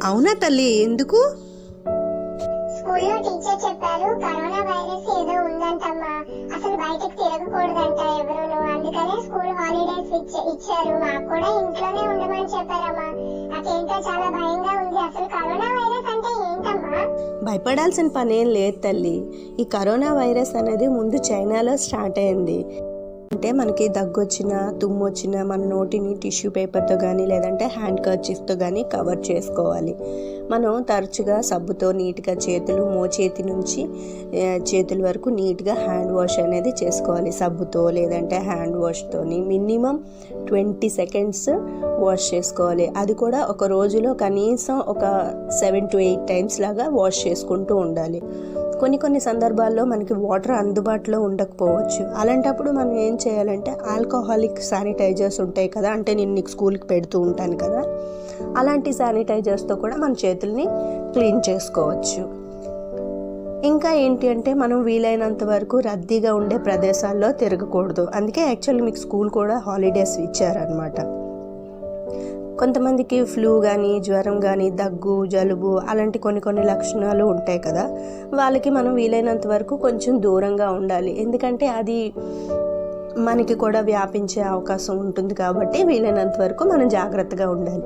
అవునా తల్లి, ఎందుకు? స్కూల్లో టీచర్ చెప్పారు కరోనా వైరస్ ఏదో ఉందంటమ్మా, అసలు బయటకు తిరగకూడదంట ఎవరును, అందుకనే స్కూల్ హాలిడేస్ ఇచ్చారు. మాకు కూడా ఇంట్లోనే ఉండమని చెప్పారమ్మా. నాకేంటో చాలా భయంగా ఉంది. అసలు కరోనా వైరస్ అంటే ఏంటమ్మా? భయపడాల్సిన పనేం లేదు తల్లి. ఈ కరోనా వైరస్ అనేది ముందు చైనాలో స్టార్ట్ అయింది. అంటే మనకి దగ్గు వచ్చినా తుమ్ము వచ్చినా మన నోటిని టిష్యూ పేపర్తో కానీ లేదంటే హ్యాండ్ కర్చీఫ్తో కానీ కవర్ చేసుకోవాలి. మనం తరచుగా సబ్బుతో నీట్గా చేతులు మోచేతి నుంచి చేతుల వరకు నీట్గా హ్యాండ్ వాష్ అనేది చేసుకోవాలి. సబ్బుతో లేదంటే హ్యాండ్ వాష్తోని మినిమం 20 సెకండ్స్ వాష్ చేసుకోవాలి. అది కూడా ఒక రోజులో కనీసం ఒక 7 to 8 టైమ్స్ లాగా వాష్ చేసుకుంటూ ఉండాలి. కొన్ని సందర్భాల్లో మనకి వాటర్ అందుబాటులో ఉండకపోవచ్చు. అలాంటప్పుడు మనం ఏం చేయాలంటే ఆల్కహాలిక్ శానిటైజర్స్ ఉంటాయి కదా, అంటే నేను నీకు స్కూల్కి పెడుతూ ఉంటాను కదా, అలాంటి శానిటైజర్స్తో కూడా మన చేతుల్ని క్లీన్ చేసుకోవచ్చు. ఇంకా ఏంటి అంటే మనం వీలైనంత వరకు రద్దీగా ఉండే ప్రదేశాల్లో తిరగకూడదు. అందుకే యాక్చువల్లీ మీకు స్కూల్ కూడా హాలిడేస్ ఇచ్చారనమాట. కొంతమందికి ఫ్లూ కానీ జ్వరం కానీ దగ్గు జలుబు అలాంటి కొన్ని లక్షణాలు ఉంటాయి కదా, వాళ్ళకి మనం వీలైనంత వరకు కొంచెం దూరంగా ఉండాలి. ఎందుకంటే అది మనకి కూడా వ్యాపించే అవకాశం ఉంటుంది కాబట్టి వీలైనంత వరకు మనం జాగ్రత్తగా ఉండాలి.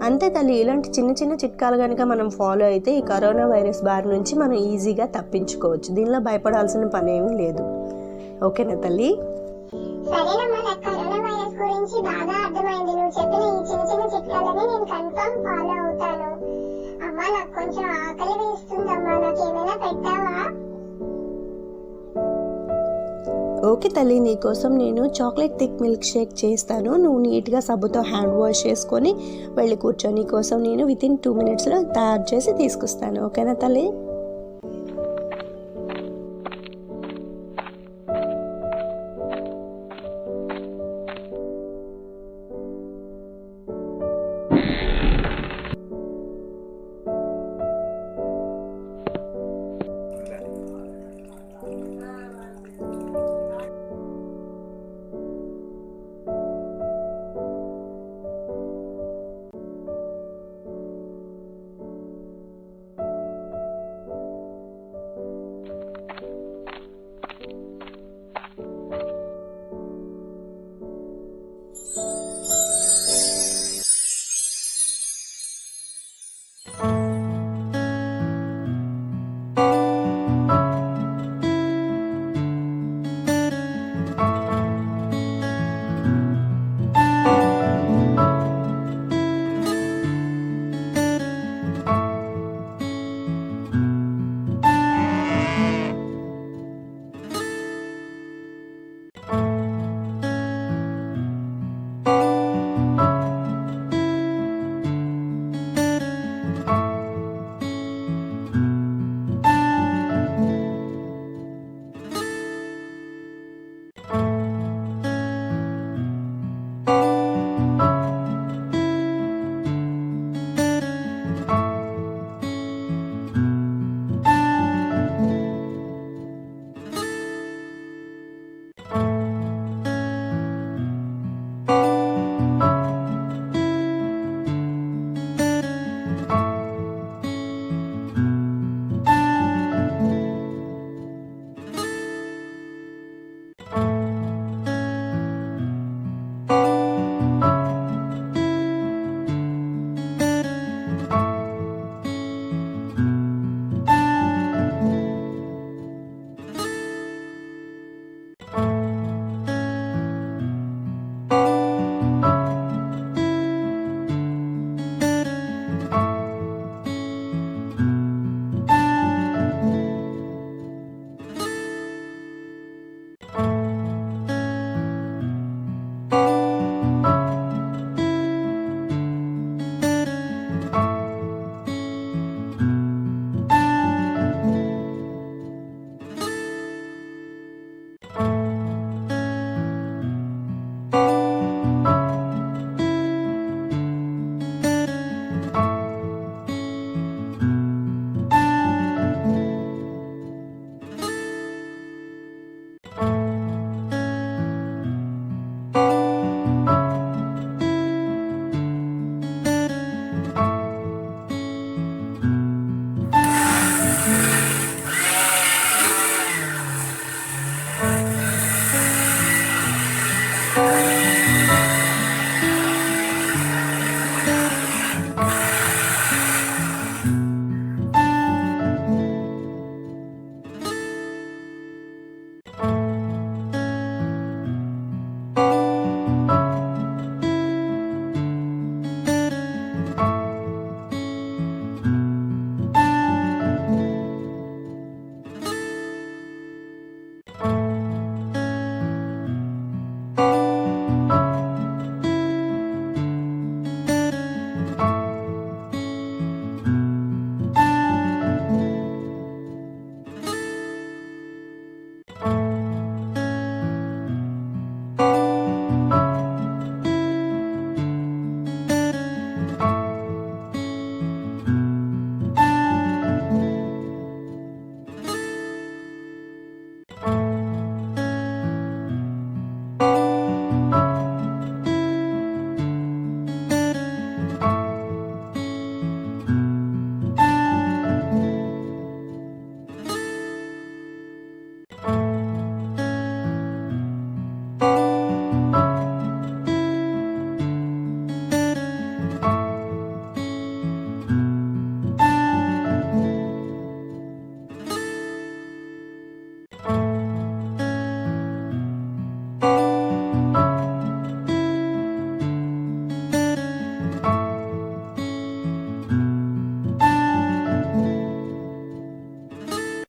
అంతే తల్లి. ఇలాంటి చిన్న చిట్కాలు కనుక మనం ఫాలో అయితే ఈ కరోనా వైరస్ బారి నుంచి మనం ఈజీగా తప్పించుకోవచ్చు. దీనిలో భయపడాల్సిన పని ఏమీ లేదు. ఓకేనా తల్లి? సరేనమ్మా, నాకు కరోనా వైరస్ గురించి బాగా అర్థమైంది. నువ్వు చెప్పిన ఈ చిన్న చిట్కాలని నేను కన్ఫర్మ్ ఫాలో అవుతాను. అమ్మా, నాకు కొంచెం ఆకలి వేస్తుందమ్మా, నాకేమైనా పెట్టావా? ఓకే తల్లి, నీకోసం నేను చాక్లెట్ థిక్ మిల్క్ షేక్ చేస్తాను. నువ్వు నీట్గా సబ్బుతో హ్యాండ్ వాష్ చేసుకొని వెళ్ళి కూర్చో. నీకోసం నేను వితిన్ 2 minutesలో తయారు చేసి తీసుకొస్తాను. ఓకేనా తల్లి?